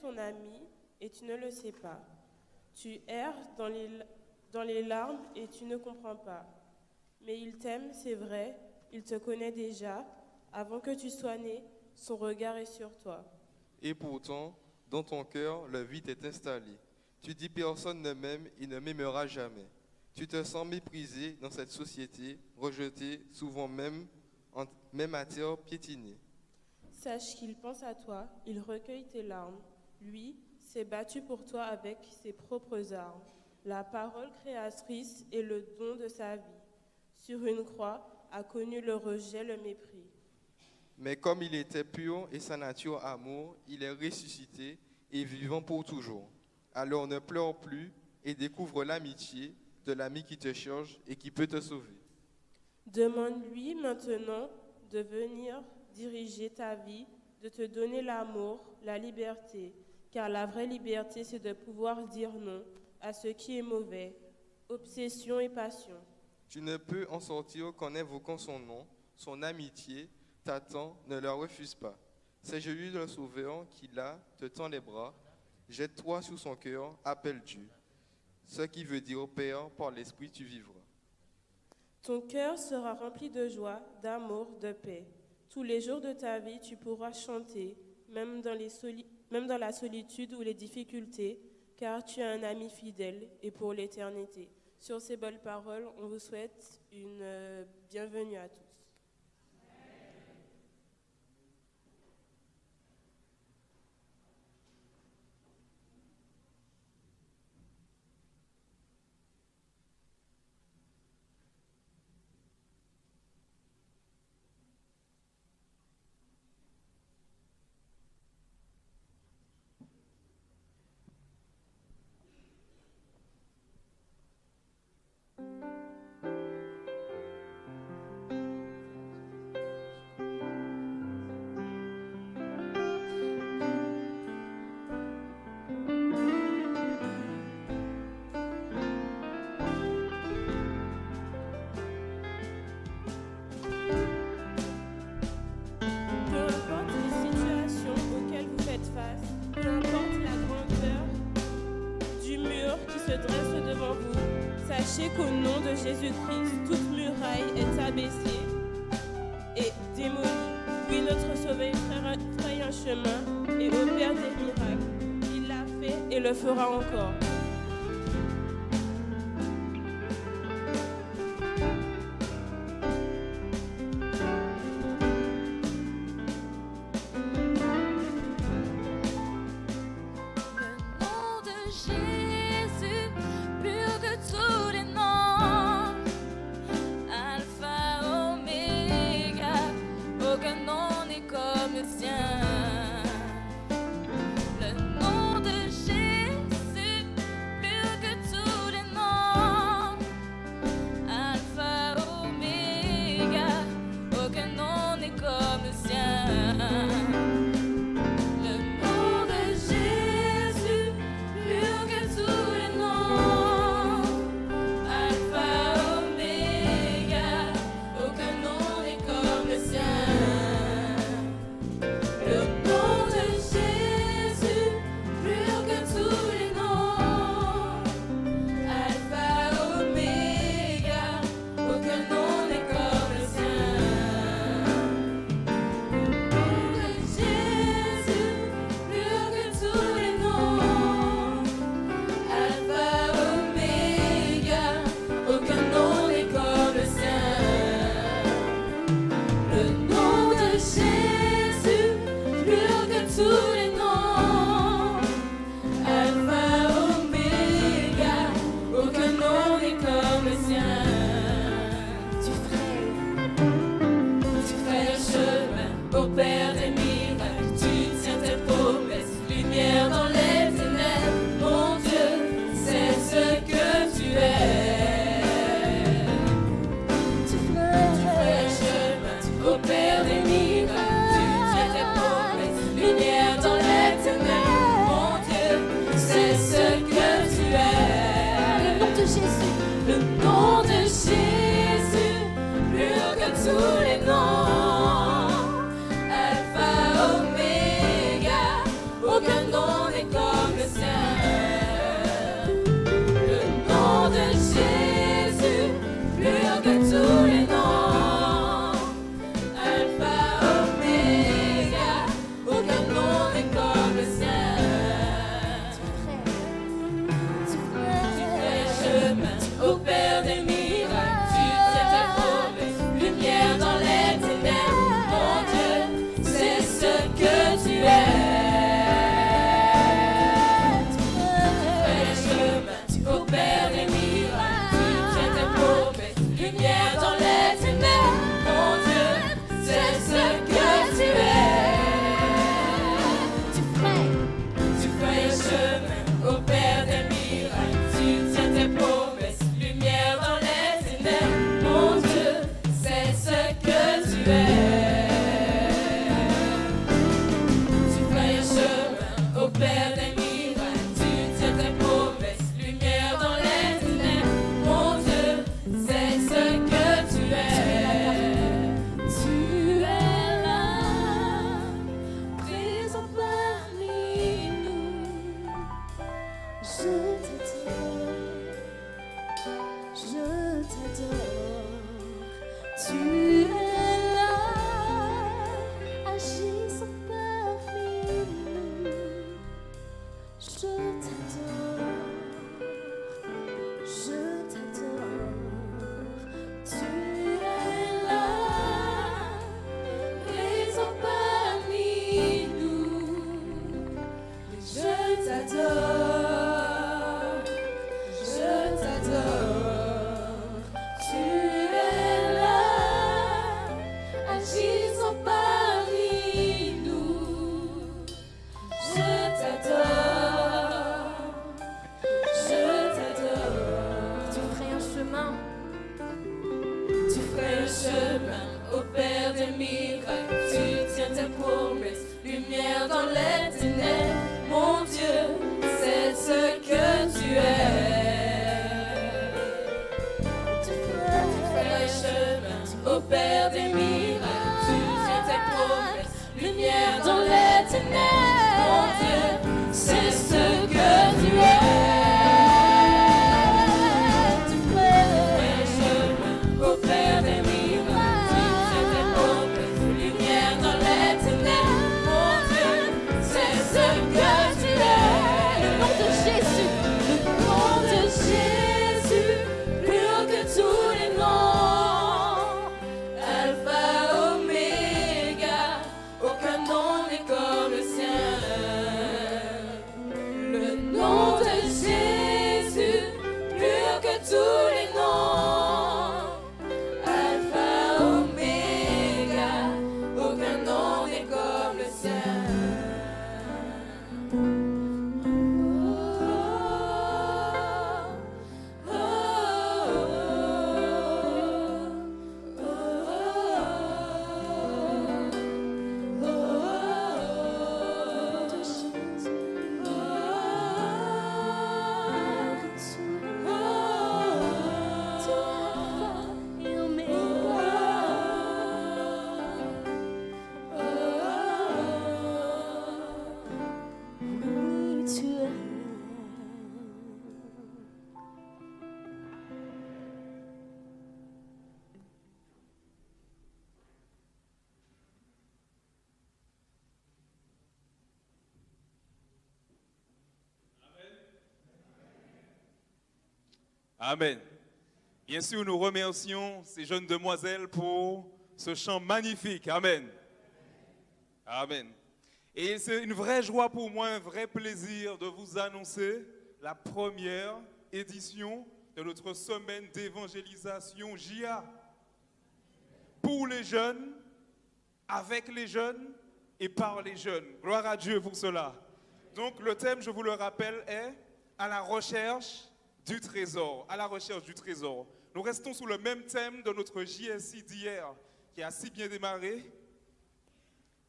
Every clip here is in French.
ton ami et tu ne le sais pas. Tu erres dans les larmes et tu ne comprends pas. Mais il t'aime, c'est vrai, il te connaît déjà. Avant que tu sois né, son regard est sur toi. Et pourtant, dans ton cœur, le vide est installé. Tu dis personne ne m'aime et ne m'aimera jamais. Tu te sens méprisé dans cette société, rejeté, souvent même à terre piétiné. Sache qu'il pense à toi, il recueille tes larmes. Lui s'est battu pour toi avec ses propres armes. La parole créatrice est le don de sa vie. Sur une croix, a connu le rejet, le mépris. Mais comme il était pur et sa nature amour, il est ressuscité et vivant pour toujours. Alors ne pleure plus et découvre l'amitié de l'ami qui te cherche et qui peut te sauver. Demande-lui maintenant de venir diriger ta vie, de te donner l'amour, la liberté. Car la vraie liberté, c'est de pouvoir dire non à ce qui est mauvais, obsession et passion. Tu ne peux en sortir qu'en invoquant son nom, son amitié t'attend, ne le refuse pas. C'est Jésus le Sauveur qui là te tend les bras, jette-toi sur son cœur, appelle Dieu. Ce qui veut dire Père, par l'Esprit tu vivras. Ton cœur sera rempli de joie, d'amour, de paix. Tous les jours de ta vie, tu pourras chanter, même dans la solitude ou les difficultés, car tu as un ami fidèle et pour l'éternité. Sur ces belles paroles, on vous souhaite une bienvenue à tous. Sachez qu'au nom de Jésus-Christ, toute muraille est abaissée et démolie. Oui, notre Sauveur fraye un chemin et opère des miracles. Il l'a fait et le fera encore. Le nom de Jésus, plus que Amen. Bien sûr, nous remercions ces jeunes demoiselles pour ce chant magnifique. Amen. Amen. Et c'est une vraie joie pour moi, un vrai plaisir de vous annoncer la première édition de notre semaine d'évangélisation JA. Pour les jeunes, avec les jeunes et par les jeunes. Gloire à Dieu pour cela. Donc le thème, je vous le rappelle, est « À la recherche du trésor ». À la recherche du trésor. Nous restons sous le même thème de notre JSI d'hier, qui a si bien démarré,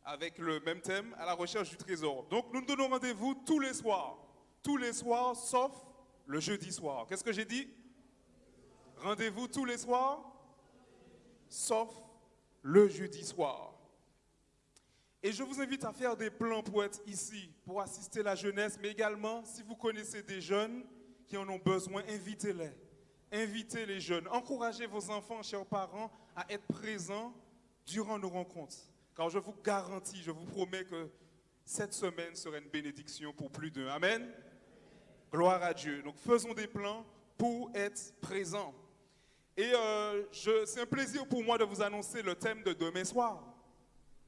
avec le même thème, à la recherche du trésor. Donc nous nous donnons rendez-vous tous les soirs, sauf le jeudi soir. Qu'est-ce que j'ai dit? Rendez-vous tous les soirs, sauf le jeudi soir. Et je vous invite à faire des plans pour être ici, pour assister la jeunesse, mais également, si vous connaissez des jeunes qui en ont besoin, invitez-les. Invitez les jeunes. Encouragez vos enfants, chers parents, à être présents durant nos rencontres. Car je vous garantis, je vous promets que cette semaine sera une bénédiction pour plus d'un. Amen. Gloire à Dieu. Donc faisons des plans pour être présents. Et c'est un plaisir pour moi de vous annoncer le thème de demain soir,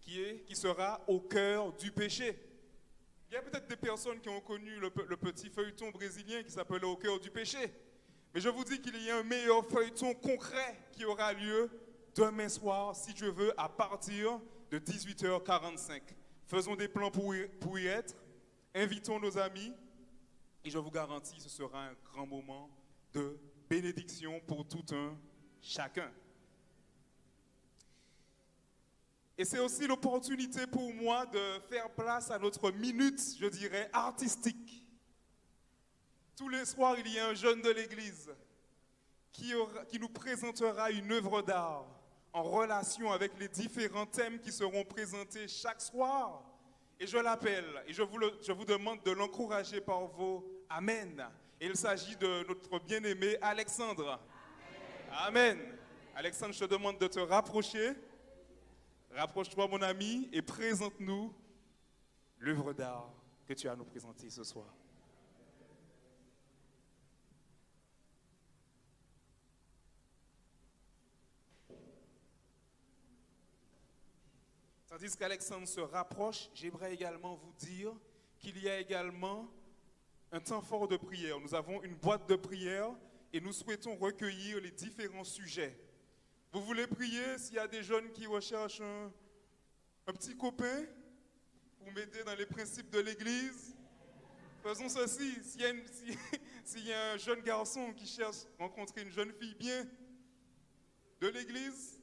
qui sera au cœur du péché. Il y a peut-être des personnes qui ont connu le petit feuilleton brésilien qui s'appelait Au cœur du péché. Mais je vous dis qu'il y a un meilleur feuilleton concret qui aura lieu demain soir, si Dieu veut, à partir de 18h45. Faisons des plans pour y être, invitons nos amis, et je vous garantis, ce sera un grand moment de bénédiction pour tout un chacun. Et c'est aussi l'opportunité pour moi de faire place à notre minute, je dirais, artistique. Tous les soirs, il y a un jeune de l'église qui nous présentera une œuvre d'art en relation avec les différents thèmes qui seront présentés chaque soir. Et je l'appelle, et je vous demande de l'encourager par vos « Amen ». Et il s'agit de notre bien-aimé Alexandre. Amen. Alexandre, je te demande de te rapprocher. Rapproche-toi, mon ami, et présente-nous l'œuvre d'art que tu as à nous présenter ce soir. Tandis qu'Alexandre se rapproche, j'aimerais également vous dire qu'il y a également un temps fort de prière. Nous avons une boîte de prière et nous souhaitons recueillir les différents sujets. Vous voulez prier s'il y a des jeunes qui recherchent un petit copain pour m'aider dans les principes de l'Église? Faisons ceci. S'il y a un jeune garçon qui cherche à rencontrer une jeune fille bien de l'Église,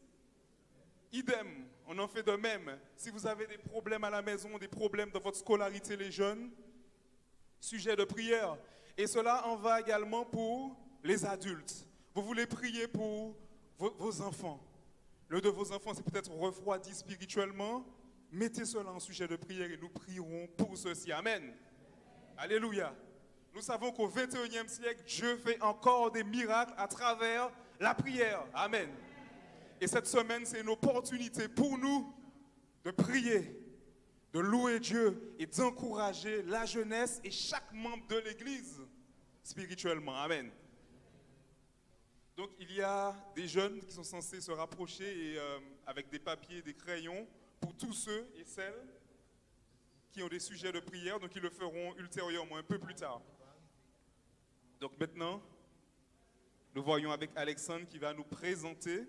idem, on en fait de même. Si vous avez des problèmes à la maison, des problèmes dans votre scolarité, les jeunes, sujet de prière. Et cela en va également pour les adultes. Vous voulez prier pour vos enfants. L'un de vos enfants s'est peut-être refroidi spirituellement. Mettez cela en sujet de prière et nous prierons pour ceci. Amen. Alléluia. Nous savons qu'au 21e siècle, Dieu fait encore des miracles à travers la prière. Amen. Et cette semaine, c'est une opportunité pour nous de prier, de louer Dieu et d'encourager la jeunesse et chaque membre de l'Église spirituellement. Amen. Donc, il y a des jeunes qui sont censés se rapprocher et, avec des papiers, des crayons, pour tous ceux et celles qui ont des sujets de prière. Donc, ils le feront ultérieurement, un peu plus tard. Donc, maintenant, nous voyons avec Alexandre qui va nous présenter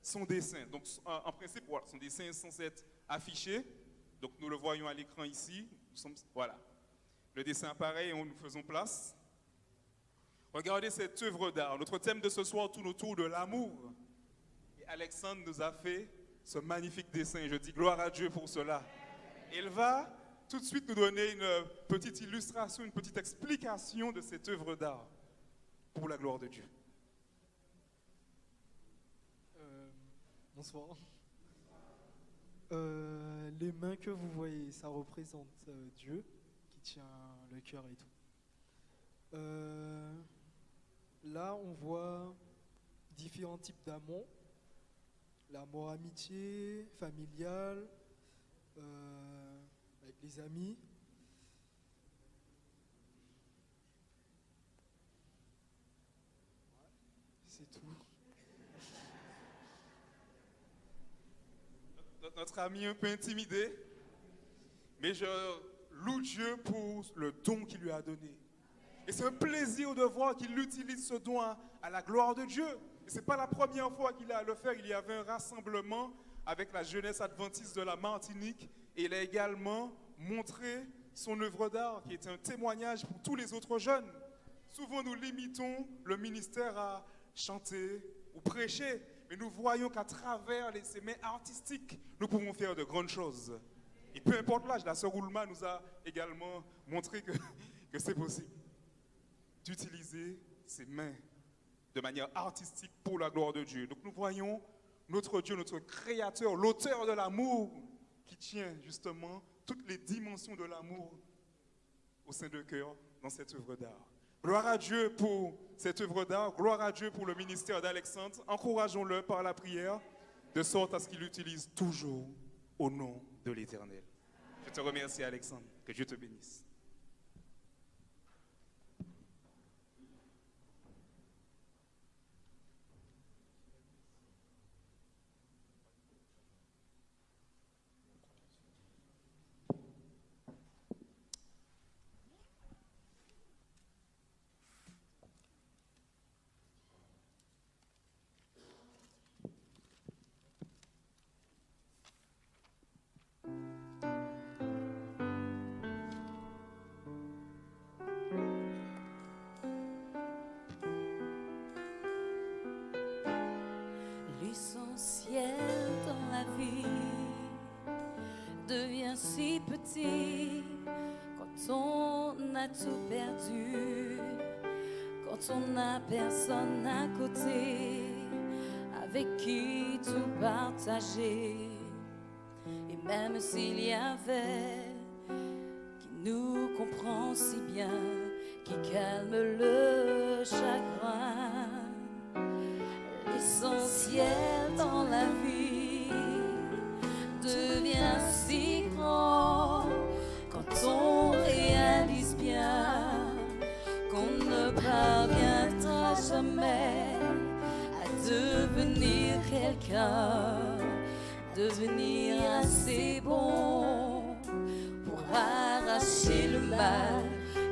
son dessin. Donc, en principe, voilà, son dessin est censé être affiché. Donc, nous le voyons à l'écran ici. Voilà. Le dessin apparaît et nous faisons place. Regardez cette œuvre d'art. Notre thème de ce soir tourne autour de l'amour. Et Alexandre nous a fait ce magnifique dessin. Je dis gloire à Dieu pour cela. Il va tout de suite nous donner une petite illustration, une petite explication de cette œuvre d'art pour la gloire de Dieu. Bonsoir. Les mains que vous voyez, ça représente Dieu qui tient le cœur et tout. Là, on voit différents types d'amour. L'amour amitié, familial, avec les amis. C'est tout. Notre ami un peu intimidé, mais je loue Dieu pour le don qu'il lui a donné. Et c'est un plaisir de voir qu'il utilise ce don à la gloire de Dieu. Et ce n'est pas la première fois qu'il a à le faire. Il y avait un rassemblement avec la jeunesse adventiste de la Martinique et il a également montré son œuvre d'art qui est un témoignage pour tous les autres jeunes. Souvent nous limitons le ministère à chanter ou prêcher, mais nous voyons qu'à travers ces mains artistiques, nous pouvons faire de grandes choses. Et peu importe l'âge, la sœur Oulma nous a également montré que c'est possible d'utiliser ses mains de manière artistique pour la gloire de Dieu. Donc nous voyons notre Dieu, notre Créateur, l'auteur de l'amour, qui tient justement toutes les dimensions de l'amour au sein de cœur dans cette œuvre d'art. Gloire à Dieu pour cette œuvre d'art, gloire à Dieu pour le ministère d'Alexandre. Encourageons-le par la prière, de sorte à ce qu'il l'utilise toujours au nom de l'Éternel. Je te remercie, Alexandre. Que Dieu te bénisse. L'essentiel dans la vie devient si petit quand on a tout perdu, quand on n'a personne à côté avec qui tout partager. Et même s'il y avait qui nous comprend si bien, qui calme le chagrin. L'essentiel dans la vie devient si grand quand on réalise bien qu'on ne parviendra jamais à devenir quelqu'un, devenir assez bon pour arracher le mal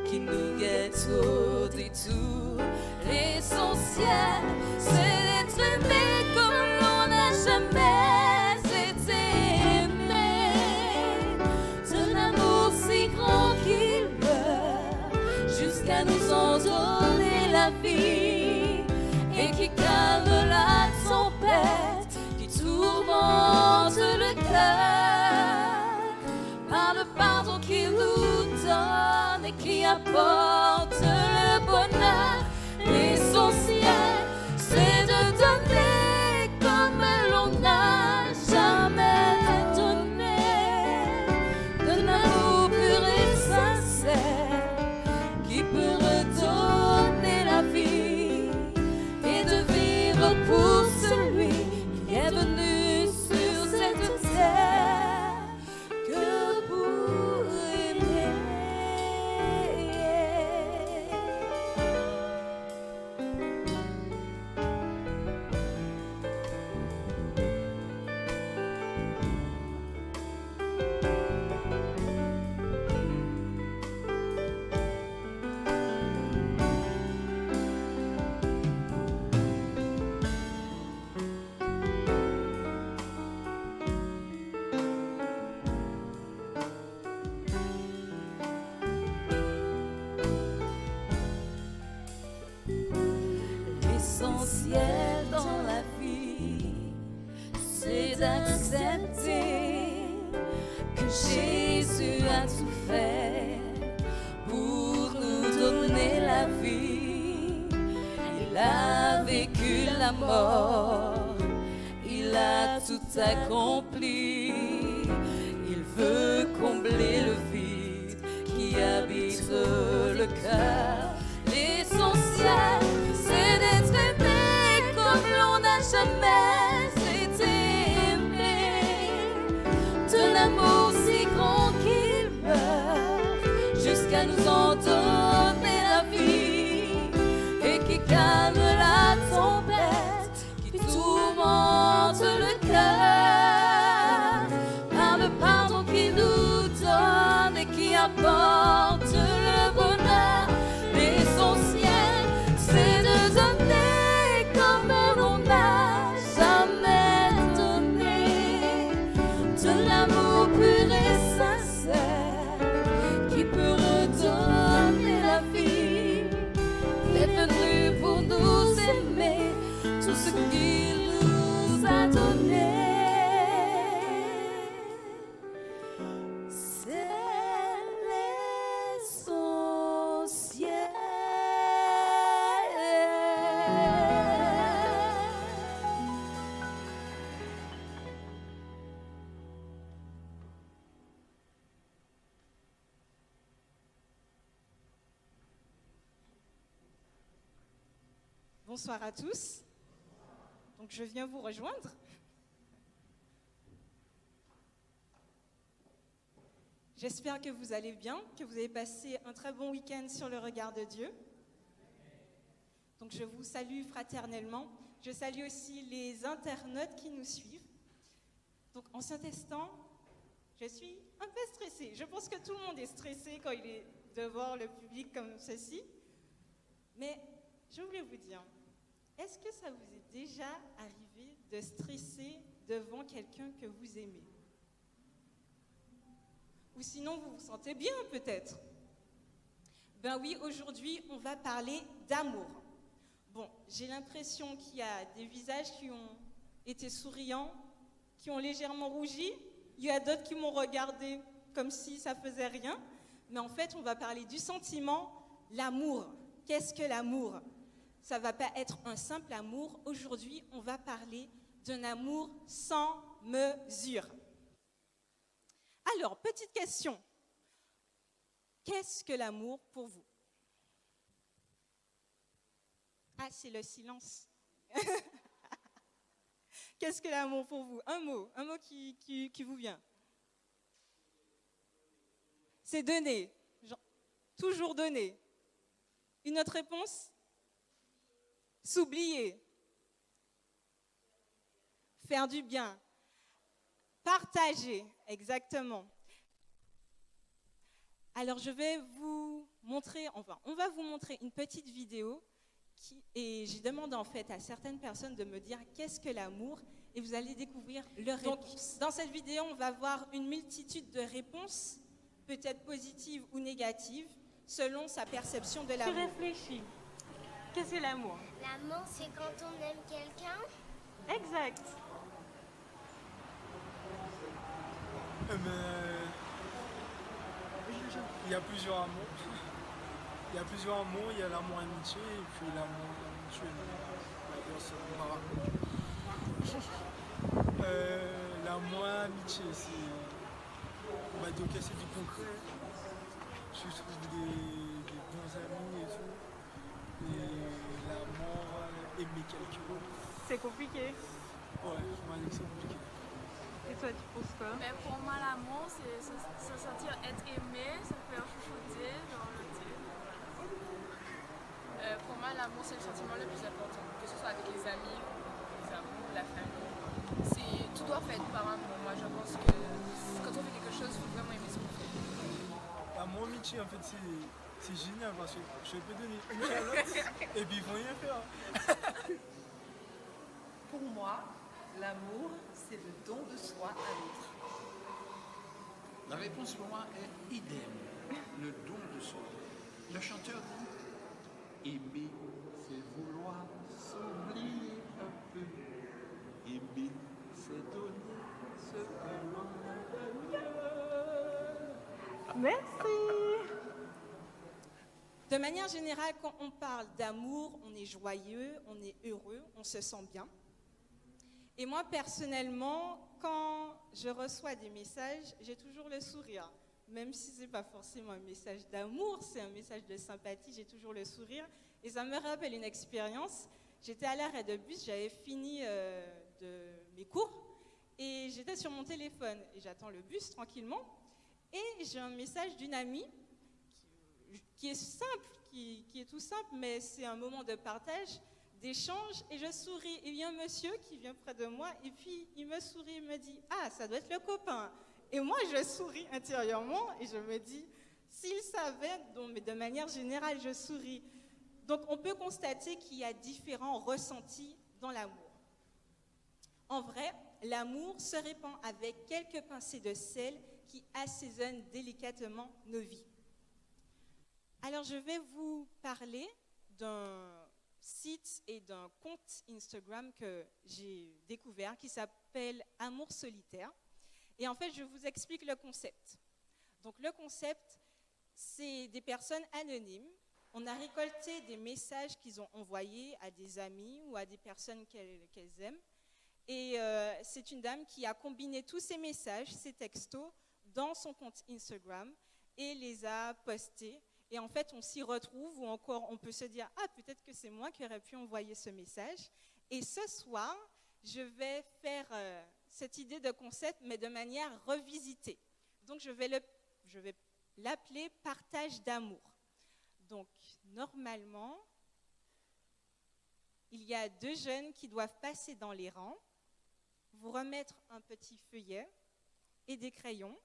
qui nous guette au détour. L'essentiel, c'est d'être aimé comme l'on n'a jamais été aimé, d'un amour si grand qu'il meurt jusqu'à nous en donner la vie, et qui calme la tempête qui tourmente le cœur, par le pardon qu'il nous donne et qui apporte le bonheur. L'essentiel, c'est de donner comme l'on n'a jamais donné, d'un amour pur et sincère qui peut redonner la vie, et de vivre pour celui qui est venu sur cette terre que pour aimer. L'essentiel dans la vie, c'est d'accepter que Jésus a tout fait pour nous donner la vie. Il a vécu la mort, il a tout accompli. Il veut combler le vide qui habite le cœur. L'essentiel, c'est d'être aimé comme l'on n'a jamais été aimé, de l'amour si grand qu'il meurt jusqu'à nous en donner la vie, et qui calme la tempête qui tourmente le cœur, par le pardon qu'il nous donne et qui apporte le bonheur. L'essentiel, c'est de donner comme l'on n'a jamais donné, de l'amour pur et sincère qui peut redonner la vie. Il est venu pour nous aimer, tout ce qu'il nous a donné. C'est l'essentiel. Bonsoir à tous. Donc je viens vous rejoindre. J'espère que vous allez bien, que vous avez passé un très bon week-end sur le regard de Dieu. Donc je vous salue fraternellement. Je salue aussi les internautes qui nous suivent. Donc en cet instant, je suis un peu stressée. Je pense que tout le monde est stressé quand il est devant le public comme ceci. Mais je voulais vous dire, est-ce que ça vous est déjà arrivé de stresser devant quelqu'un que vous aimez? Ou sinon, vous vous sentez bien peut-être? Ben oui, aujourd'hui, on va parler d'amour. Bon, j'ai l'impression qu'il y a des visages qui ont été souriants, qui ont légèrement rougi. Il y a d'autres qui m'ont regardé comme si ça faisait rien. Mais en fait, on va parler du sentiment, l'amour. Qu'est-ce que l'amour? Ça ne va pas être un simple amour. Aujourd'hui, on va parler d'un amour sans mesure. Alors, petite question. Qu'est-ce que l'amour pour vous? Ah, c'est le silence. Qu'est-ce que l'amour pour vous? Un mot qui vous vient. C'est donner, genre, toujours donner. Une autre réponse? S'oublier. Faire du bien. Partager, exactement. Alors je vais vous montrer, enfin on va vous montrer une petite vidéo et j'ai demandé en fait à certaines personnes de me dire qu'est-ce que l'amour et vous allez découvrir leurs réponses. Dans cette vidéo, on va voir une multitude de réponses, peut-être positives ou négatives, selon sa perception de l'amour. Tu réfléchis. Qu'est-ce que l'amour? L'amour, c'est quand on aime quelqu'un. Exact. Il y a plusieurs amours. Il y a plusieurs amours. Il y a l'amour amitié et puis l'amour mutuel. L'amour amitié, c'est. On va dire que c'est du concret. Je trouve des bons amis et tout. Et l'amour aimer quelqu'un. C'est compliqué. Ouais, je vais dire que c'est compliqué. Et toi, tu penses quoi? Mais pour moi, l'amour, c'est se sentir être aimé, se faire chouchouter, genre le dire. Pour moi, l'amour, c'est le sentiment le plus important, que ce soit avec les amis, les amours, la famille. Tout doit faire par amour. Moi, je pense que quand on fait quelque chose, il faut vraiment aimer ce qu'on fait. L'amour amitié, en fait, c'est génial parce que je peux donner une à l'autre et puis ils vont rien faire. Pour moi, l'amour, c'est le don de soi à l'autre. La réponse pour moi est idem, le don de soi. Le chanteur dit aimer, c'est vouloir s'oublier un peu. Aimer, c'est donner ce que l'on a de mieux. Merci. De manière générale, quand on parle d'amour, on est joyeux, on est heureux, on se sent bien. Et moi, personnellement, quand je reçois des messages, j'ai toujours le sourire. Même si ce n'est pas forcément un message d'amour, c'est un message de sympathie, j'ai toujours le sourire. Et ça me rappelle une expérience. J'étais à l'arrêt de bus, j'avais fini de mes cours et j'étais sur mon téléphone et j'attends le bus tranquillement. Et j'ai un message d'une amie qui est simple, qui est tout simple, mais c'est un moment de partage, d'échange, et je souris. Et il y a un monsieur qui vient près de moi, et puis il me sourit, il me dit « Ah, ça doit être le copain !» Et moi, je souris intérieurement, et je me dis « S'il savait, mais de manière générale, je souris. » Donc, on peut constater qu'il y a différents ressentis dans l'amour. En vrai, l'amour se répand avec quelques pincées de sel qui assaisonnent délicatement nos vies. Alors, je vais vous parler d'un site et d'un compte Instagram que j'ai découvert qui s'appelle Amour Solitaire. Et en fait, je vous explique le concept. Donc, le concept, c'est des personnes anonymes. On a récolté des messages qu'ils ont envoyés à des amis ou à des personnes qu'elles aiment. Et c'est une dame qui a combiné tous ces messages, ces textos, dans son compte Instagram et les a postés. Et en fait, on s'y retrouve ou encore on peut se dire « Ah, peut-être que c'est moi qui aurais pu envoyer ce message. » Et ce soir, je vais faire cette idée de concept, mais de manière revisitée. Donc, je vais l'appeler « Partage d'amour ». Donc, normalement, il y a deux jeunes qui doivent passer dans les rangs, vous remettre un petit feuillet et des crayons.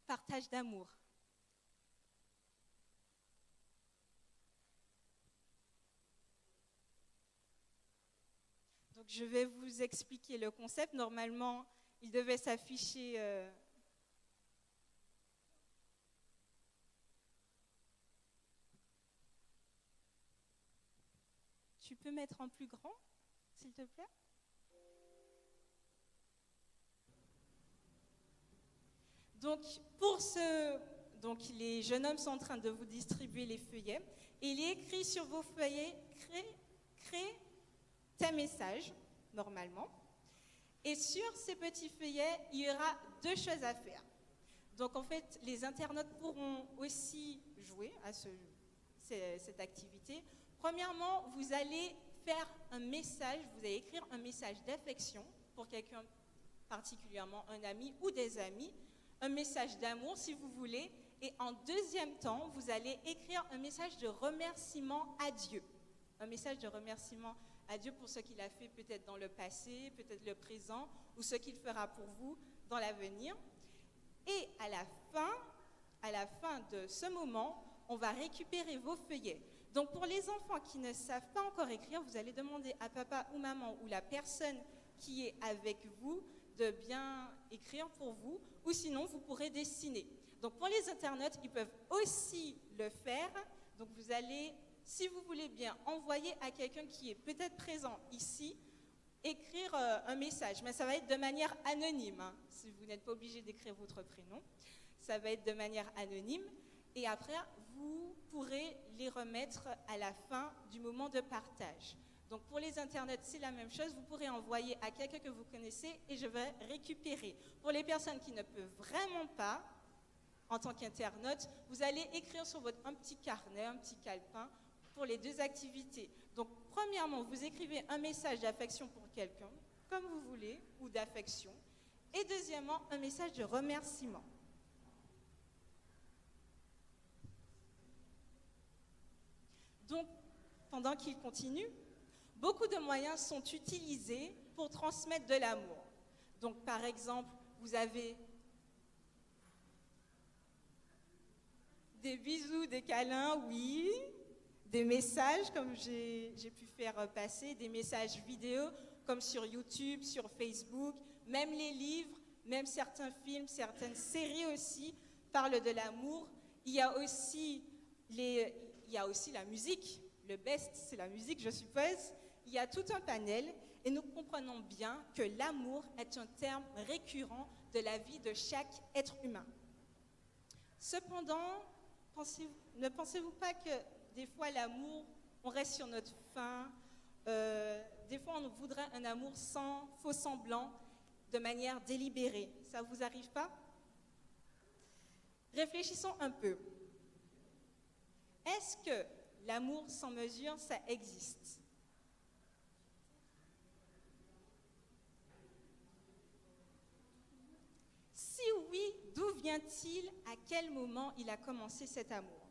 Partage d'amour. Donc, je vais vous expliquer le concept. Normalement, il devait s'afficher Tu peux mettre en plus grand, s'il te plaît? Donc, Donc les jeunes hommes sont en train de vous distribuer les feuillets. Et il est écrit sur vos feuillets, crée tes messages, normalement. Et sur ces petits feuillets, il y aura 2 choses à faire. Donc en fait, les internautes pourront aussi jouer à cette activité. Premièrement, vous allez faire un message, vous allez écrire un message d'affection pour quelqu'un particulièrement, un ami ou des amis, un message d'amour si vous voulez. Et en deuxième temps, vous allez écrire un message de remerciement à Dieu. Un message de remerciement à Dieu pour ce qu'il a fait peut-être dans le passé, peut-être le présent, ou ce qu'il fera pour vous dans l'avenir. Et à la fin de ce moment, on va récupérer vos feuillets. Donc pour les enfants qui ne savent pas encore écrire, vous allez demander à papa ou maman ou la personne qui est avec vous de bien écrire pour vous, ou sinon vous pourrez dessiner. Donc pour les internautes, ils peuvent aussi le faire. Donc vous allez, si vous voulez bien, envoyer à quelqu'un qui est peut-être présent ici, écrire un message, mais ça va être de manière anonyme, hein, si vous n'êtes pas obligé d'écrire votre prénom, ça va être de manière anonyme, et après, vous pourrez les remettre à la fin du moment de partage. Donc pour les internautes, c'est la même chose, vous pourrez envoyer à quelqu'un que vous connaissez et je vais récupérer. Pour les personnes qui ne peuvent vraiment pas, en tant qu'internaute, vous allez écrire sur un petit carnet, un petit calepin, pour les 2 activités. Donc, premièrement, vous écrivez un message d'affection pour quelqu'un, comme vous voulez, ou d'affection. Et deuxièmement, un message de remerciement. Donc, pendant qu'il continue, beaucoup de moyens sont utilisés pour transmettre de l'amour. Donc, par exemple, vous avez des bisous, des câlins, oui. Des messages, comme j'ai pu faire passer, des messages vidéo, comme sur YouTube, sur Facebook, même les livres, même certains films, certaines séries aussi parlent de l'amour. Il y a aussi la musique. Le best, c'est la musique, je suppose. Il y a tout un panel et nous comprenons bien que l'amour est un terme récurrent de la vie de chaque être humain. Cependant, ne pensez-vous pas que des fois, l'amour, on reste sur notre faim. Des fois, on voudrait un amour sans faux semblant, de manière délibérée. Ça ne vous arrive pas? Réfléchissons un peu. Est-ce que l'amour sans mesure, ça existe? Si oui, d'où vient-il? À quel moment il a commencé cet amour?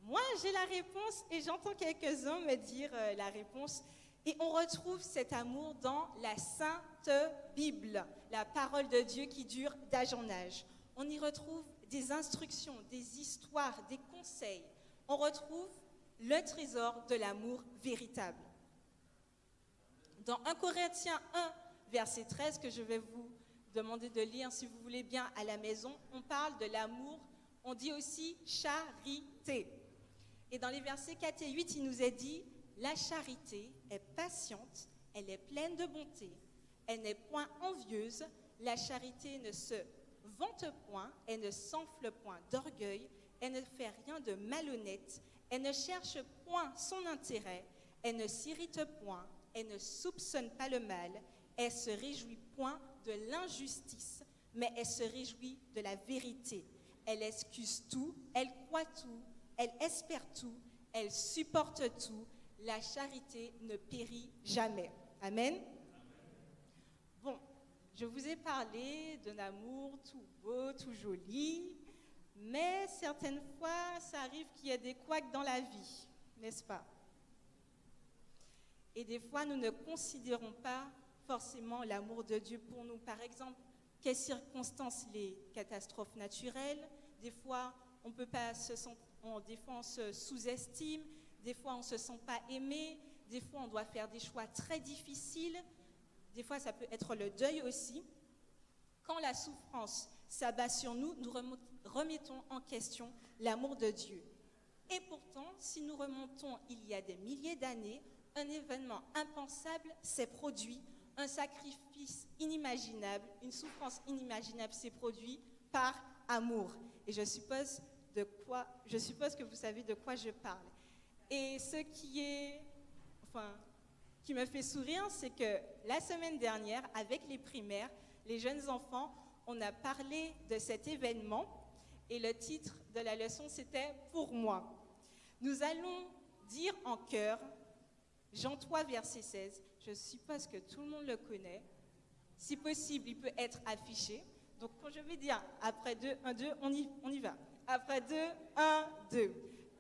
Moi, j'ai la réponse et j'entends quelques-uns me dire la réponse. Et on retrouve cet amour dans la Sainte Bible, la parole de Dieu qui dure d'âge en âge. On y retrouve des instructions, des histoires, des conseils. On retrouve le trésor de l'amour véritable. Dans 1 Corinthiens 1, verset 13, que je vais vous demander de lire si vous voulez bien à la maison, on parle de l'amour, on dit aussi charité. Et dans les versets 4 et 8, il nous est dit « La charité est patiente, elle est pleine de bonté, elle n'est point envieuse, la charité ne se vante point, elle ne s'enfle point d'orgueil, elle ne fait rien de malhonnête, elle ne cherche point son intérêt, elle ne s'irrite point, elle ne soupçonne pas le mal, elle se réjouit point de l'injustice, mais elle se réjouit de la vérité. Elle excuse tout, elle croit tout, elle espère tout, elle supporte tout. La charité ne périt jamais. Amen. Bon, je vous ai parlé d'un amour tout beau, tout joli, mais certaines fois, ça arrive qu'il y ait des couacs dans la vie, n'est-ce pas? Et des fois, nous ne considérons pas forcément l'amour de Dieu pour nous. Par exemple, quelles circonstances? Les catastrophes naturelles. Des fois, on peut pas des fois, on se sous-estime. Des fois, on ne se sent pas aimé. Des fois, on doit faire des choix très difficiles. Des fois, ça peut être le deuil aussi. Quand la souffrance s'abat sur nous, nous remettons en question l'amour de Dieu. Et pourtant, si nous remontons il y a des milliers d'années, un événement impensable s'est produit un sacrifice inimaginable, une souffrance inimaginable s'est produite par amour. Et je suppose que vous savez de quoi je parle. Et ce qui me fait sourire, c'est que la semaine dernière, avec les primaires, les jeunes enfants, on a parlé de cet événement et le titre de la leçon, c'était « Pour moi ». Nous allons dire en chœur, Jean 3, verset 16, je suppose que tout le monde le connaît. Si possible, il peut être affiché. Donc quand je vais dire après 2, 1, 2, on y va. Après 2, 1, 2.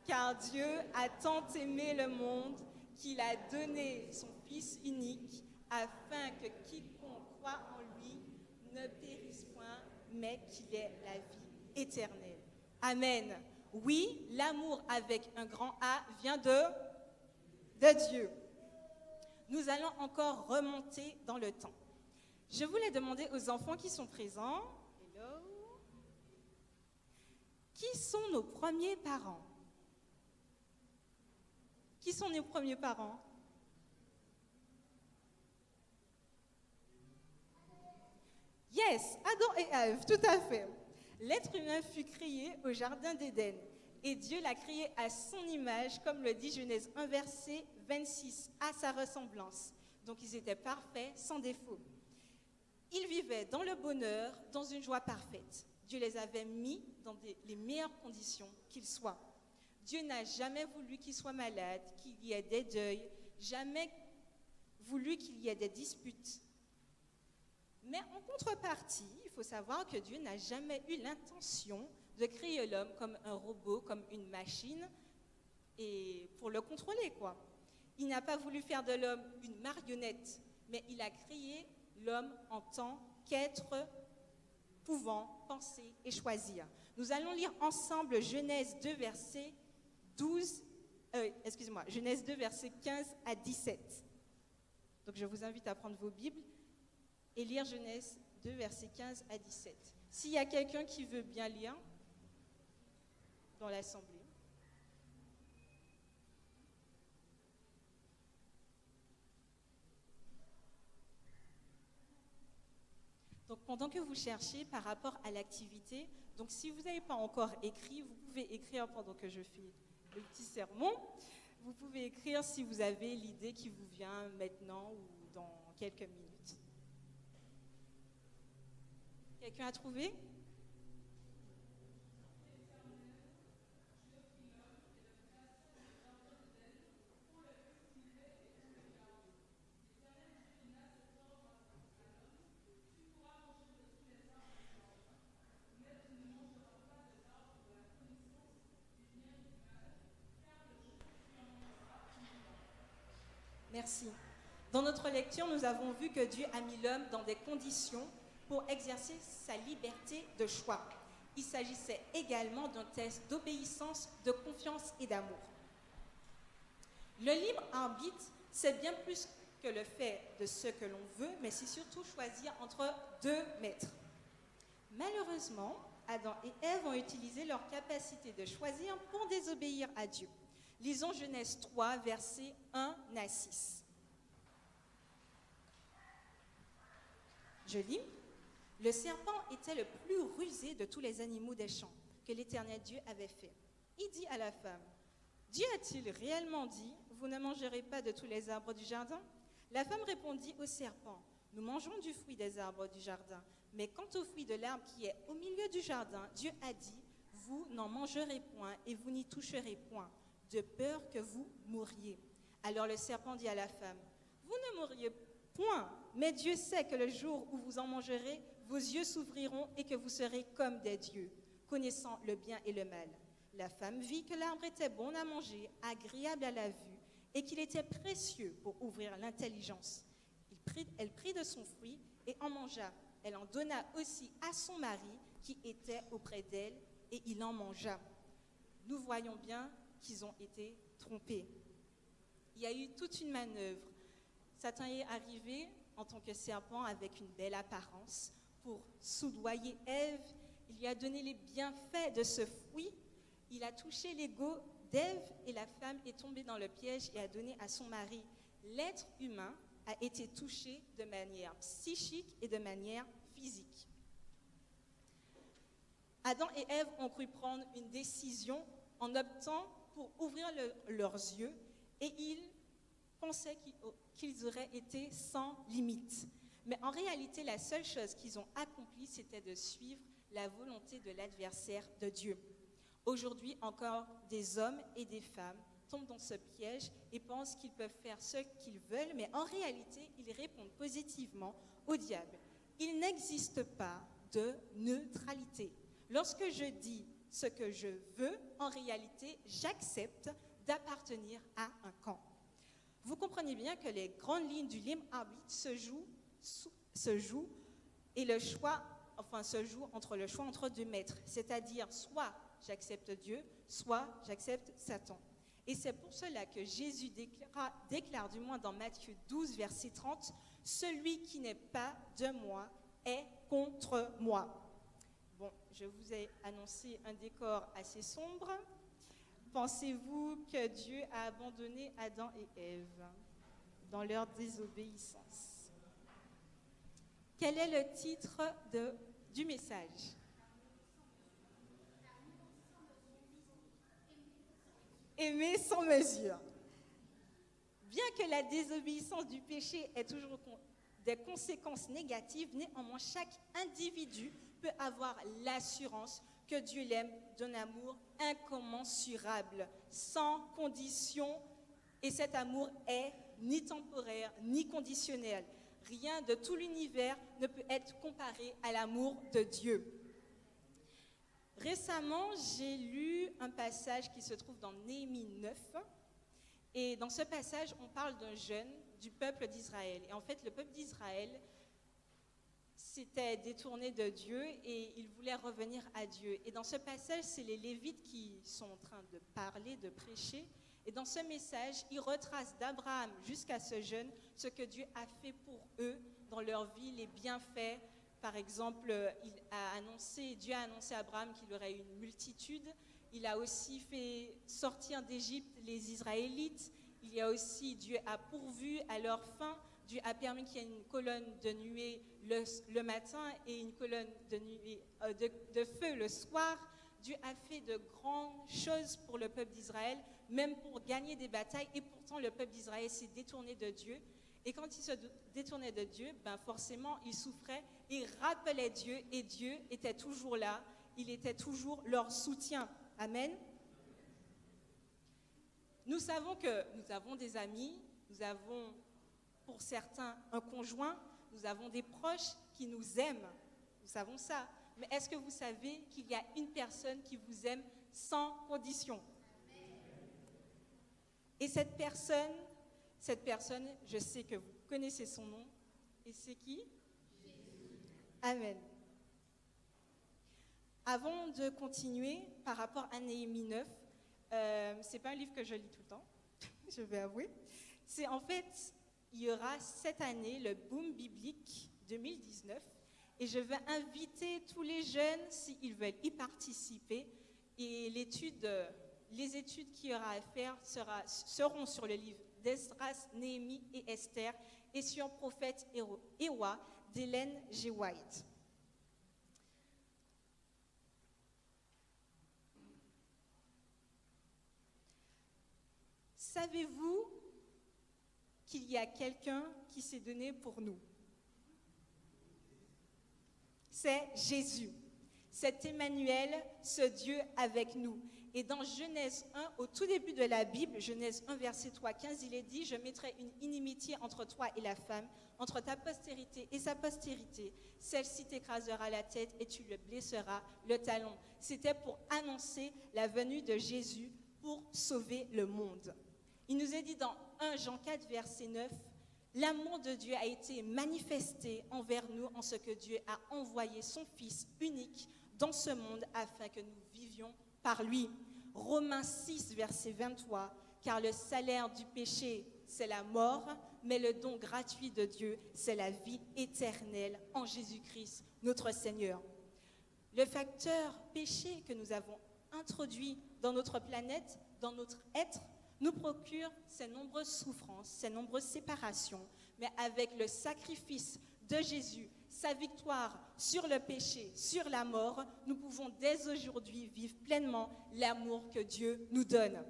Car Dieu a tant aimé le monde qu'il a donné son Fils unique afin que quiconque croit en lui ne périsse point, mais qu'il ait la vie éternelle. Amen. Oui, l'amour avec un grand A vient de Dieu. Nous allons encore remonter dans le temps. Je voulais demander aux enfants qui sont présents, hello, qui sont nos premiers parents? Qui sont nos premiers parents? Yes, Adam et Ève, tout à fait. L'être humain fut créé au jardin d'Éden et Dieu l'a créé à son image, comme le dit Genèse 1, verset 26, à sa ressemblance. Donc ils étaient parfaits, sans défaut. Ils vivaient dans le bonheur, dans une joie parfaite. Dieu les avait mis dans les meilleures conditions qu'ils soient. Dieu n'a jamais voulu qu'ils soient malades, qu'il y ait des deuils, jamais voulu qu'il y ait des disputes. Mais en contrepartie, il faut savoir que Dieu n'a jamais eu l'intention de créer l'homme comme un robot, comme une machine, et pour le contrôler, quoi. Il n'a pas voulu faire de l'homme une marionnette, mais il a créé l'homme en tant qu'être pouvant penser et choisir. Nous allons lire ensemble Genèse 2, verset 15 à 17. Donc je vous invite à prendre vos Bibles et lire Genèse 2, verset 15 à 17. S'il y a quelqu'un qui veut bien lire dans l'assemblée. Donc pendant que vous cherchez par rapport à l'activité, donc si vous n'avez pas encore écrit, vous pouvez écrire pendant que je fais le petit sermon. Vous pouvez écrire si vous avez l'idée qui vous vient maintenant ou dans quelques minutes. Quelqu'un a trouvé? Merci. Dans notre lecture, nous avons vu que Dieu a mis l'homme dans des conditions pour exercer sa liberté de choix. Il s'agissait également d'un test d'obéissance, de confiance et d'amour. Le libre arbitre, c'est bien plus que le fait de ce que l'on veut, mais c'est surtout choisir entre deux maîtres. Malheureusement, Adam et Ève ont utilisé leur capacité de choisir pour désobéir à Dieu. Lisons Genèse 3, versets 1 à 6. Je lis. Le serpent était le plus rusé de tous les animaux des champs que l'Éternel Dieu avait fait. Il dit à la femme, « Dieu a-t-il réellement dit, vous ne mangerez pas de tous les arbres du jardin ?» La femme répondit au serpent, « Nous mangerons du fruit des arbres du jardin, mais quant au fruit de l'arbre qui est au milieu du jardin, Dieu a dit, vous n'en mangerez point et vous n'y toucherez point, de peur que vous mouriez. » Alors le serpent dit à la femme, « Vous ne mourriez point, mais Dieu sait que le jour où vous en mangerez, vos yeux s'ouvriront et que vous serez comme des dieux, connaissant le bien et le mal. » La femme vit que l'arbre était bon à manger, agréable à la vue, et qu'il était précieux pour ouvrir l'intelligence. Elle prit de son fruit et en mangea. Elle en donna aussi à son mari qui était auprès d'elle, et il en mangea. Nous voyons bien qu'ils ont été trompés. Il y a eu toute une manœuvre. Satan est arrivé en tant que serpent avec une belle apparence pour soudoyer Ève. Il lui a donné les bienfaits de ce fruit. Il a touché l'ego d'Ève et la femme est tombée dans le piège et a donné à son mari l'être humain a été touché de manière psychique et de manière physique. Adam et Ève ont cru prendre une décision en optant pour ouvrir leurs yeux et ils pensaient qu'ils auraient été sans limite. Mais en réalité, la seule chose qu'ils ont accomplie, c'était de suivre la volonté de l'adversaire de Dieu. Aujourd'hui, encore des hommes et des femmes tombent dans ce piège et pensent qu'ils peuvent faire ce qu'ils veulent, mais en réalité, ils répondent positivement au diable. Il n'existe pas de neutralité. Lorsque je dis ce que je veux, en réalité, j'accepte d'appartenir à un camp. Vous comprenez bien que les grandes lignes du libre arbitre se jouent entre le choix entre deux maîtres, c'est-à-dire soit j'accepte Dieu, soit j'accepte Satan. Et c'est pour cela que Jésus déclare du moins dans Matthieu 12, verset 30, « Celui qui n'est pas de moi est contre moi ». Bon, je vous ai annoncé un décor assez sombre. Pensez-vous que Dieu a abandonné Adam et Ève dans leur désobéissance? Quel est le titre du message? Aimer sans mesure. Bien que la désobéissance du péché ait toujours des conséquences négatives, néanmoins chaque individu peut avoir l'assurance que Dieu l'aime d'un amour incommensurable, sans condition, et cet amour est ni temporaire, ni conditionnel. Rien de tout l'univers ne peut être comparé à l'amour de Dieu. Récemment, j'ai lu un passage qui se trouve dans Néhémie 9, et dans ce passage, on parle d'un jeune du peuple d'Israël. Et en fait, le peuple d'Israël s'était détourné de Dieu et il voulait revenir à Dieu. Et dans ce passage, c'est les Lévites qui sont en train de parler, de prêcher. Et dans ce message, ils retracent d'Abraham jusqu'à ce jeune ce que Dieu a fait pour eux dans leur vie, les bienfaits. Par exemple, Dieu a annoncé à Abraham qu'il aurait une multitude. Il a aussi fait sortir d'Égypte les Israélites. Dieu a pourvu à leur faim. Dieu a permis qu'il y ait une colonne de nuée le matin et une colonne de feu le soir. Dieu a fait de grandes choses pour le peuple d'Israël, même pour gagner des batailles. Et pourtant, le peuple d'Israël s'est détourné de Dieu. Et quand il se détournait de Dieu, forcément, il souffrait. Il rappelait Dieu et Dieu était toujours là. Il était toujours leur soutien. Amen. Nous savons que nous avons des amis, nous avons pour certains un conjoint, nous avons des proches qui nous aiment. Nous savons ça. Mais est-ce que vous savez qu'il y a une personne qui vous aime sans condition? Et cette personne, je sais que vous connaissez son nom. Et c'est qui? Jésus. Amen. Avant de continuer, par rapport à Néhémie 9, c'est pas un livre que je lis tout le temps, je vais avouer. C'est en fait, il y aura cette année le Boom Biblique 2019 et je vais inviter tous les jeunes s'ils veulent y participer et les études qu'il y aura à faire seront sur le livre d'Esdras, Néhémie et Esther et sur Prophète et Roi d'Ellen G. White. Savez-vous qu'il y a quelqu'un qui s'est donné pour nous? C'est Jésus. C'est Emmanuel, ce Dieu avec nous. Et dans Genèse 1, au tout début de la Bible, Genèse 1, verset 3, 15, il est dit « Je mettrai une inimitié entre toi et la femme, entre ta postérité et sa postérité. Celle-ci t'écrasera la tête et tu le blesseras le talon. » C'était pour annoncer la venue de Jésus pour sauver le monde. Il nous est dit dans 1 Jean 4, verset 9, « L'amour de Dieu a été manifesté envers nous en ce que Dieu a envoyé son Fils unique dans ce monde afin que nous vivions par lui. » Romains 6, verset 23, « Car le salaire du péché, c'est la mort, mais le don gratuit de Dieu, c'est la vie éternelle en Jésus-Christ, notre Seigneur. » Le facteur péché que nous avons introduit dans notre planète, dans notre être, nous procure ces nombreuses souffrances, ces nombreuses séparations, mais avec le sacrifice de Jésus, sa victoire sur le péché, sur la mort, nous pouvons dès aujourd'hui vivre pleinement l'amour que Dieu nous donne.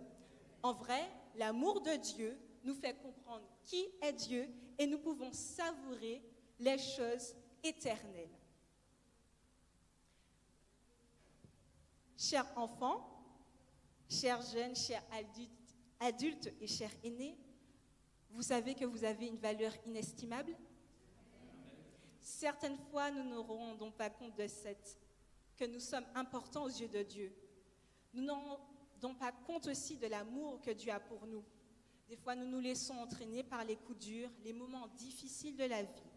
En vrai, l'amour de Dieu nous fait comprendre qui est Dieu et nous pouvons savourer les choses éternelles. Chers enfants, chers jeunes, chers adultes et chers aînés, vous savez que vous avez une valeur inestimable. Certaines fois, nous ne nous rendons pas compte que nous sommes importants aux yeux de Dieu. Nous ne nous rendons pas compte aussi de l'amour que Dieu a pour nous. Des fois, nous nous laissons entraîner par les coups durs, les moments difficiles de la vie.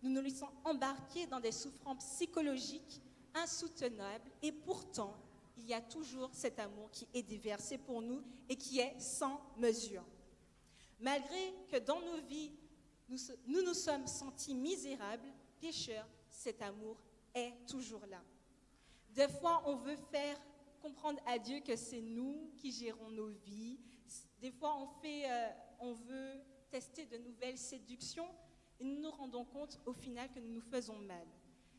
Nous nous laissons embarquer dans des souffrances psychologiques insoutenables et pourtant, il y a toujours cet amour qui est déversé pour nous et qui est sans mesure. Malgré que dans nos vies, nous nous sommes sentis misérables, pécheurs, cet amour est toujours là. Des fois, on veut faire comprendre à Dieu que c'est nous qui gérons nos vies. Des fois, on veut tester de nouvelles séductions et nous nous rendons compte au final que nous nous faisons mal.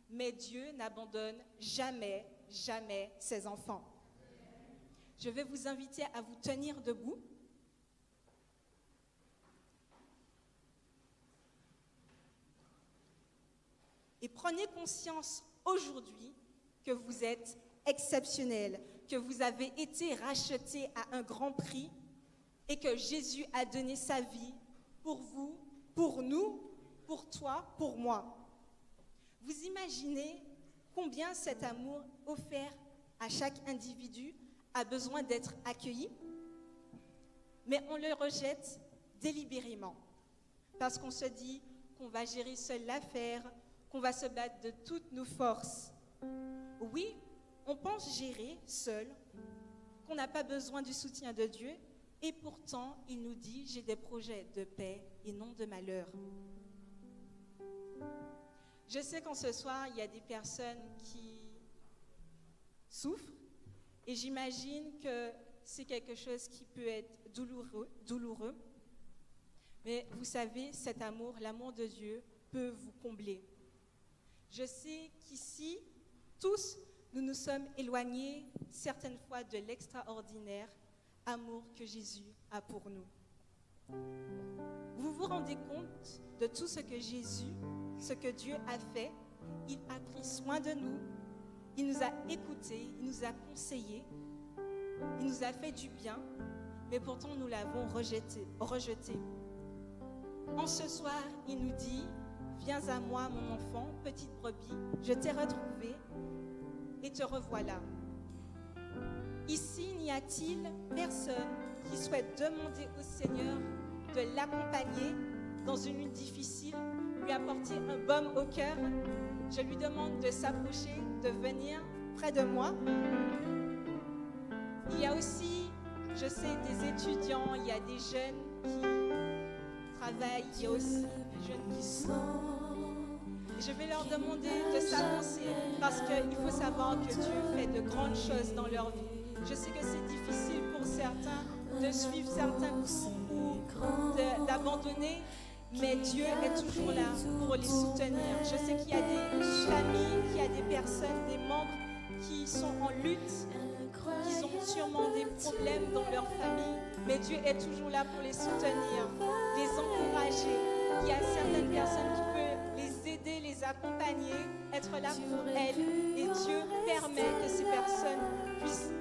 Mais Dieu n'abandonne jamais, jamais ses enfants. Je vais vous inviter à vous tenir debout. Et prenez conscience aujourd'hui que vous êtes exceptionnel, que vous avez été racheté à un grand prix et que Jésus a donné sa vie pour vous, pour nous, pour toi, pour moi. Vous imaginez combien cet amour offert à chaque individu a besoin d'être accueilli, mais on le rejette délibérément parce qu'on se dit qu'on va gérer seul l'affaire, qu'on va se battre de toutes nos forces. Oui, on pense gérer seul, qu'on n'a pas besoin du soutien de Dieu, et pourtant, il nous dit « J'ai des projets de paix et non de malheur ». Je sais qu'en ce soir, il y a des personnes qui souffrent, et j'imagine que c'est quelque chose qui peut être douloureux, mais vous savez, cet amour, l'amour de Dieu, peut vous combler. Je sais qu'ici, tous, nous nous sommes éloignés certaines fois de l'extraordinaire amour que Jésus a pour nous. Vous vous rendez compte de tout ce que Jésus, ce que Dieu a fait? Il a pris soin de nous, il nous a écoutés, il nous a conseillés, il nous a fait du bien, mais pourtant nous l'avons rejeté. En ce soir, il nous dit: viens à moi, mon enfant, petite brebis, je t'ai retrouvé et te revoilà. Ici, n'y a-t-il personne qui souhaite demander au Seigneur de l'accompagner dans une lutte difficile, lui apporter un baume au cœur? Je lui demande de s'approcher, de venir près de moi. Il y a aussi, je sais, des étudiants, il y a des jeunes qui travaillent, il y a aussi des jeunes qui sont. Je vais leur demander de s'avancer parce qu'il faut savoir que Dieu fait de grandes choses dans leur vie. Je sais que c'est difficile pour certains de suivre certains cours ou d'abandonner, mais Dieu est toujours là pour les soutenir. Je sais qu'il y a des familles, qu'il y a des personnes, des membres qui sont en lutte, qui ont sûrement des problèmes dans leur famille, mais Dieu est toujours là pour les soutenir, les encourager. Il y a certaines personnes qui peuvent les aider, les accompagner, être là pour elles. Et Dieu permet que ces personnes puissent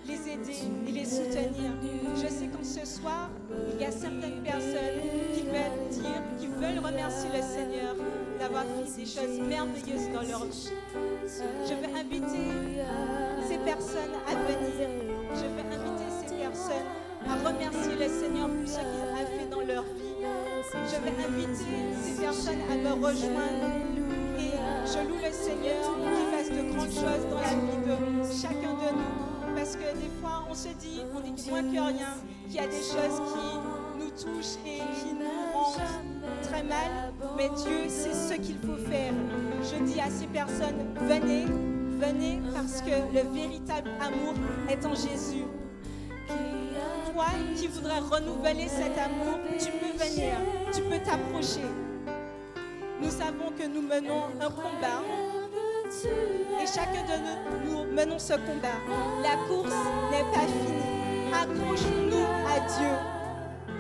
les aider et les soutenir. Je sais qu'en ce soir, il y a certaines personnes qui veulent remercier le Seigneur d'avoir fait des choses merveilleuses dans leur vie. Je veux inviter ces personnes à venir. Je veux inviter ces personnes à remercier le Seigneur pour ce qu'il a fait dans leur vie. Je vais inviter ces personnes à me rejoindre et je loue le Seigneur qui fasse de grandes choses dans la vie de chacun de nous. Parce que des fois, on se dit, on est moins que rien, qu'il y a des choses qui nous touchent et qui nous rendent très mal. Mais Dieu sait ce qu'il faut faire. Je dis à ces personnes, venez, venez, parce que le véritable amour est en Jésus. toi qui voudrais renouveler cet amour, tu peux venir, tu peux t'approcher. Nous savons que nous menons un combat et chacun de nous menons ce combat. La course n'est pas finie. Accrochons-nous à Dieu.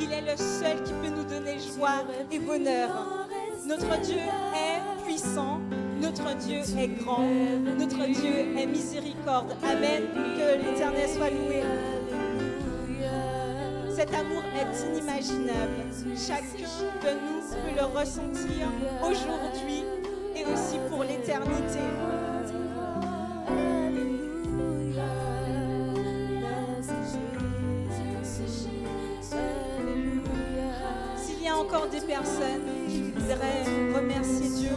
Il est le seul qui peut nous donner joie et bonheur. Notre Dieu est puissant, notre Dieu est grand, notre Dieu est miséricorde. Amen. Que l'Éternel soit loué. Cet amour est inimaginable. Chacun de nous peut le ressentir aujourd'hui et aussi pour l'éternité. S'il y a encore des personnes qui voudraient remercier Dieu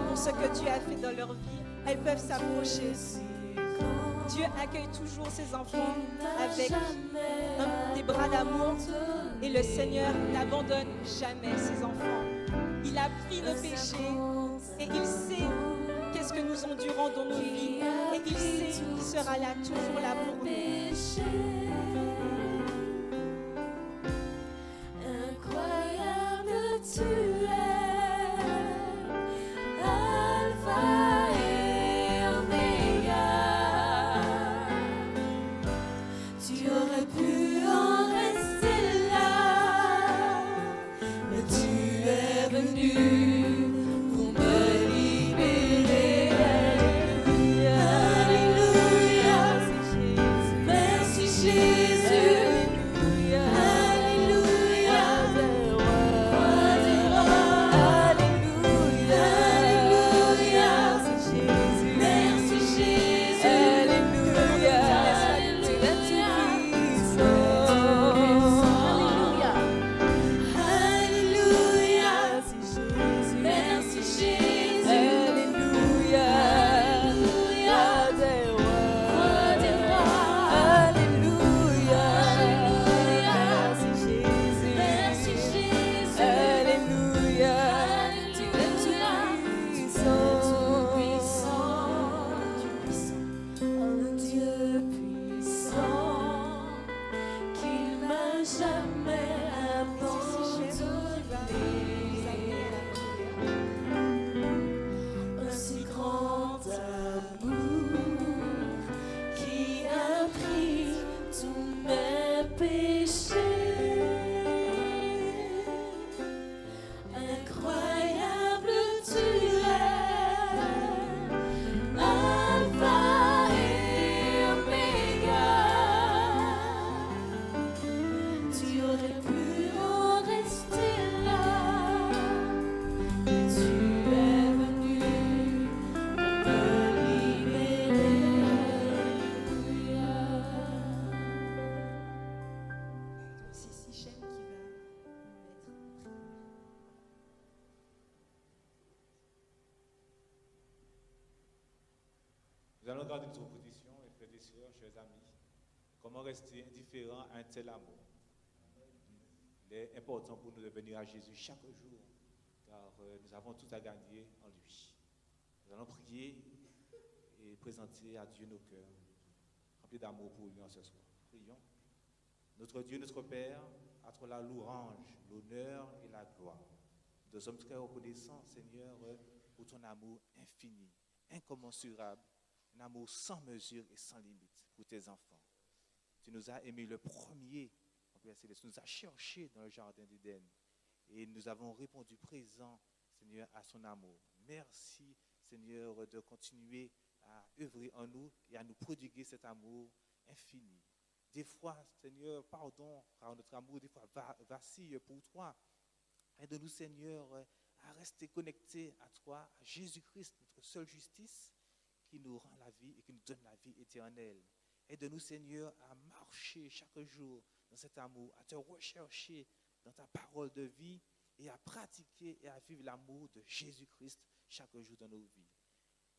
pour ce que Dieu a fait dans leur vie, elles peuvent s'approcher. Dieu accueille toujours ses enfants avec des bras d'amour et le Seigneur n'abandonne jamais ses enfants. Il a pris nos péchés et il sait qu'est-ce que nous endurons dans nos vies et il sait qu'il sera là, toujours là pour nous. Incroyable tu es, Alpha et Oméga. Tu aurais pu en rester là, mais tu es venu pour me libérer. Alléluia, Alléluia, merci Jésus. Nous allons garder notre position, mes frères et sœurs, chers amis. Comment rester indifférent à un tel amour? Il est important pour nous de venir à Jésus chaque jour, car nous avons tout à gagner en lui. Nous allons prier et présenter à Dieu nos cœurs, remplis d'amour pour lui en ce soir. Prions. Notre Dieu, notre Père, à toi la louange, l'honneur et la gloire. Nous sommes très reconnaissants, Seigneur, pour ton amour infini, incommensurable, un amour sans mesure et sans limite pour tes enfants. Tu nous as aimés le premier, Père Céleste, tu nous as cherchés dans le jardin d'Éden et nous avons répondu présent, Seigneur, à son amour. Merci, Seigneur, de continuer à œuvrer en nous et à nous prodiguer cet amour infini. Des fois, Seigneur, pardon, car notre amour, des fois, vacille pour toi. Aide-nous, Seigneur, à rester connectés à toi, à Jésus-Christ, notre seule justice, qui nous rend la vie et qui nous donne la vie éternelle. Aide-nous, Seigneur, à marcher chaque jour dans cet amour, à te rechercher dans ta parole de vie et à pratiquer et à vivre l'amour de Jésus-Christ chaque jour dans nos vies.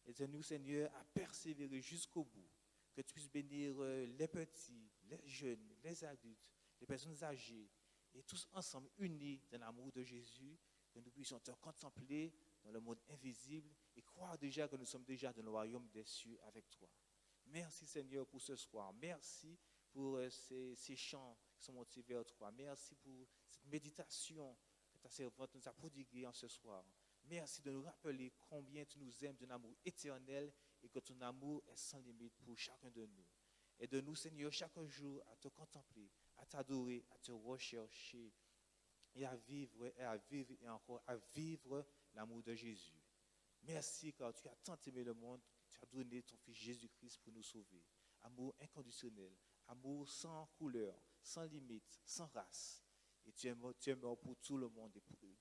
Aide-nous, Seigneur, à persévérer jusqu'au bout, que tu puisses bénir les petits, les jeunes, les adultes, les personnes âgées, et tous ensemble unis dans l'amour de Jésus, que nous puissions te contempler dans le monde invisible et croire déjà que nous sommes déjà dans le royaume des cieux avec toi. Merci Seigneur pour ce soir. Merci pour ces chants qui sont montés vers toi. Merci pour cette méditation que ta servante nous a prodiguée en ce soir. Merci de nous rappeler combien tu nous aimes d'un amour éternel et que ton amour est sans limite pour chacun de nous. Aide-nous, Seigneur, chaque jour à te contempler, à t'adorer, à te rechercher et à vivre et encore à vivre l'amour de Jésus. Merci car tu as tant aimé le monde, tu as donné ton Fils Jésus-Christ pour nous sauver. Amour inconditionnel, amour sans couleur, sans limite, sans race. Et tu es mort pour tout le monde,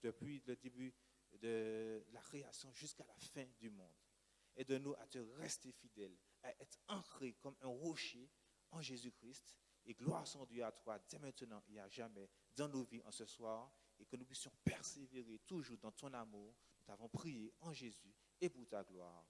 depuis le début de la création jusqu'à la fin du monde. Aide-nous à te rester fidèles, à être ancrés comme un rocher en Jésus-Christ. Et gloire soit Dieu à toi, dès maintenant et à jamais, dans nos vies en ce soir, et que nous puissions persévérer toujours dans ton amour. Nous t'avons prié en Jésus et pour ta gloire.